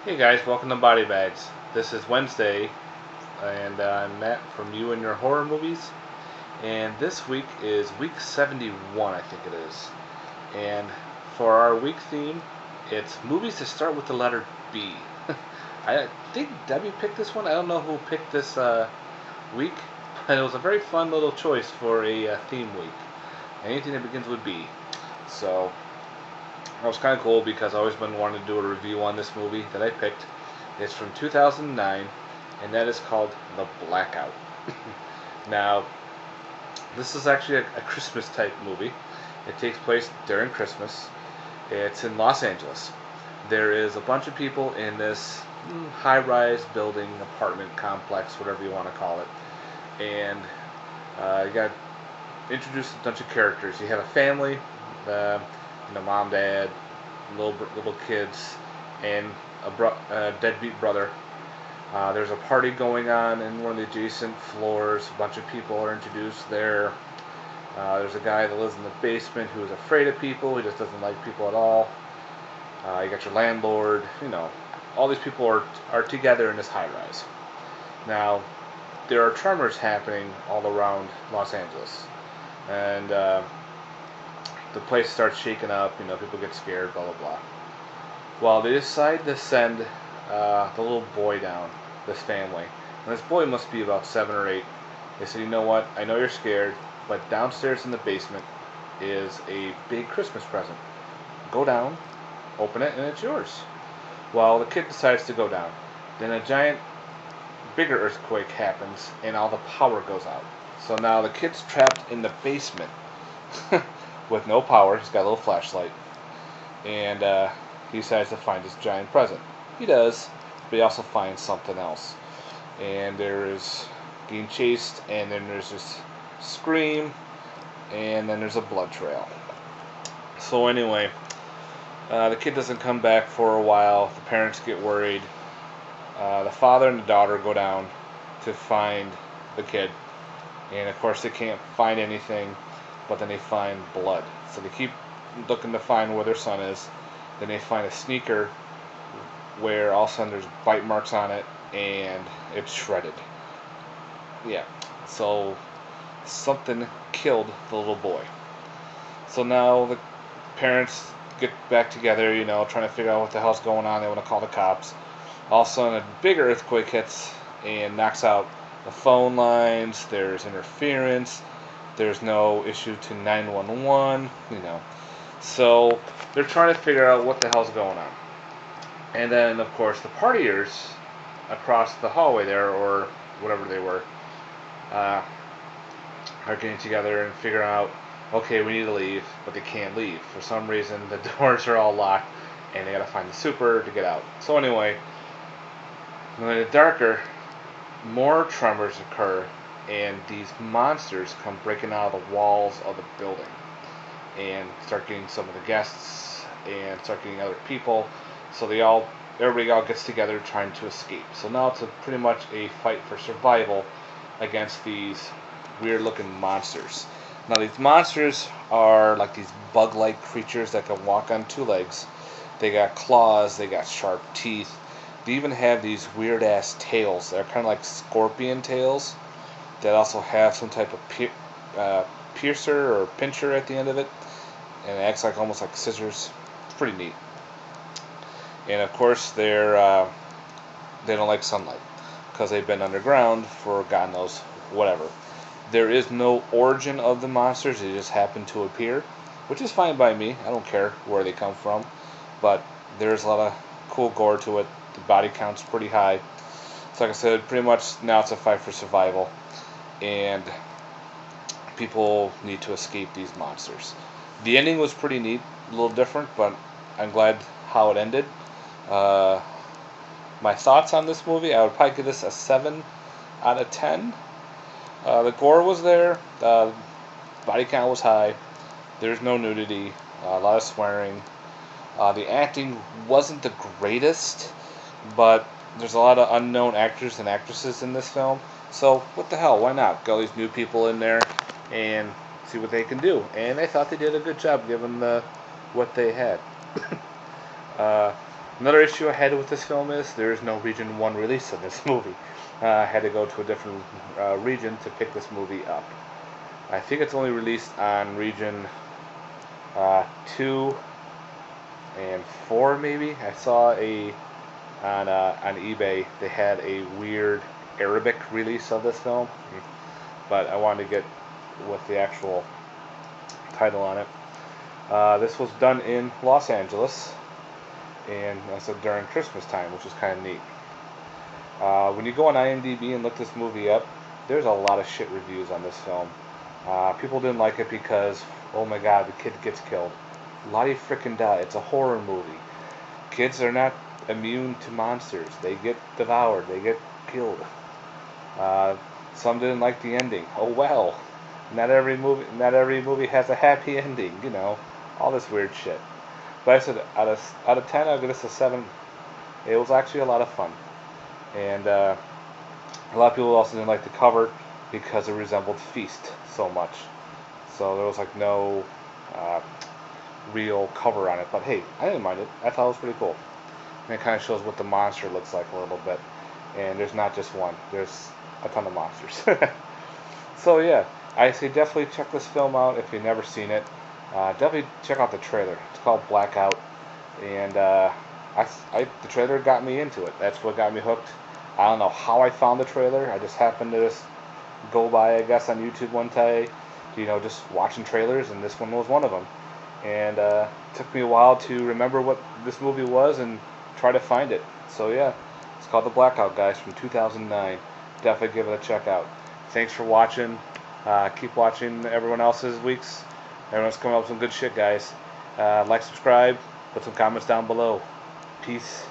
Hey guys, welcome to Body Bags. This is Wednesday, and I'm Matt from You and Your Horror Movies. And this week is week 71, I think it is. And for our week theme, it's movies that start with the letter B. I think Debbie picked this one. I don't know who picked this week, but it was a very fun little choice for a theme week. Anything that begins with B. So that was kind of cool because I always been wanting to do a review on this movie that I picked. It's from 2009, and that is called The Blackout. Now, this is actually a Christmas type movie. It takes place during Christmas. It's in Los Angeles. There is a bunch of people in this high-rise building, apartment complex, whatever you want to call it. And you got introduced a bunch of characters. You have a family. Mom, dad, little kids, and a deadbeat brother. There's a party going on in one of the adjacent floors. A bunch of people are introduced there. There's a guy that lives in the basement who's afraid of people. He just doesn't like people at all. You got your landlord. All these people are together in this high rise. Now, there are tremors happening all around Los Angeles, and the place starts shaking up, people get scared, blah, blah, blah. Well, they decide to send the little boy down, this family. And this boy must be about 7 or 8. They said, you know what, I know you're scared, but downstairs in the basement is a big Christmas present. Go down, open it, and it's yours. Well, the kid decides to go down. Then a giant, bigger earthquake happens, and all the power goes out. So now the kid's trapped in the basement. With no power. He's got a little flashlight, and he decides to find this giant present. He does, but he also finds something else. And there is getting chased, and then there's this scream, and then there's a blood trail. So anyway, the kid doesn't come back for a while. The parents get worried. The father and the daughter go down to find the kid, and of course they can't find anything. But then they find blood. So they keep looking to find where their son is. Then they find a sneaker where all of a sudden there's bite marks on it and it's shredded. Yeah. So something killed the little boy. So now the parents get back together, trying to figure out what the hell's going on. They want to call the cops. All of a sudden a bigger earthquake hits and knocks out the phone lines. There's interference. There's no issue to 911, So they're trying to figure out what the hell's going on. And then, of course, the partiers across the hallway there, or whatever they were, are getting together and figuring out, okay, we need to leave, but they can't leave. For some reason, the doors are all locked, and they gotta find the super to get out. So anyway, when it's darker, more tremors occur, and these monsters come breaking out of the walls of the building and start getting some of the guests and start getting other people. So everybody all gets together trying to escape. So now it's pretty much a fight for survival against these weird looking monsters. Now these monsters are like these bug-like creatures that can walk on 2 legs. They got claws, they got sharp teeth. They even have these weird ass tails. They're kind of like scorpion tails that also have some type of piercer or pincher at the end of it, and it acts like almost like scissors. It's pretty neat. And of course, they don't like sunlight because they've been underground for God knows whatever. There is no origin of the monsters; they just happen to appear, which is fine by me. I don't care where they come from, but there's a lot of cool gore to it. The body count's pretty high. So like I said, pretty much now it's a fight for survival. And people need to escape these monsters. The ending was pretty neat, a little different, but I'm glad how it ended. My thoughts on this movie, I would probably give this a 7 out of 10. The gore was there, the body count was high, there's no nudity, a lot of swearing. The acting wasn't the greatest, but there's a lot of unknown actors and actresses in this film. So what the hell? Why not? Get all these new people in there and see what they can do. And I thought they did a good job given what they had. Another issue I had with this film is there is no Region 1 release of this movie. I had to go to a different region to pick this movie up. I think it's only released on Region 2 and 4, maybe. I saw on eBay they had a weird Arabic release of this film, but I wanted to get with the actual title on it. This was done in Los Angeles, and I said during Christmas time, which is kind of neat. When you go on IMDb and look this movie up, there's a lot of shit reviews on this film. People didn't like it because, oh my god, the kid gets killed. Lottie frickin' die. It's a horror movie. Kids are not immune to monsters. They get devoured. They get killed. Some didn't like the ending. Oh well. Not every movie has a happy ending. You know, all this weird shit. But I said out of 10, I'll give this a 7. It was actually a lot of fun, and a lot of people also didn't like the cover because it resembled Feast so much. So there was like no real cover on it. But hey, I didn't mind it. I thought it was pretty cool. And it kind of shows what the monster looks like a little bit. And there's not just one. There's a ton of monsters. So yeah, I say definitely check this film out if you've never seen it. Definitely check out the trailer. It's called Blackout. And the trailer got me into it. That's what got me hooked. I don't know how I found the trailer. I just happened to just go by, I guess, on YouTube one day, just watching trailers, and this one was one of them. And it took me a while to remember what this movie was and try to find it. So yeah, it's called The Blackout, guys, from 2009. Definitely give it a check out. Thanks for watching. Keep watching everyone else's weeks. Everyone's coming up with some good shit, guys. Like, subscribe, put some comments down below. Peace.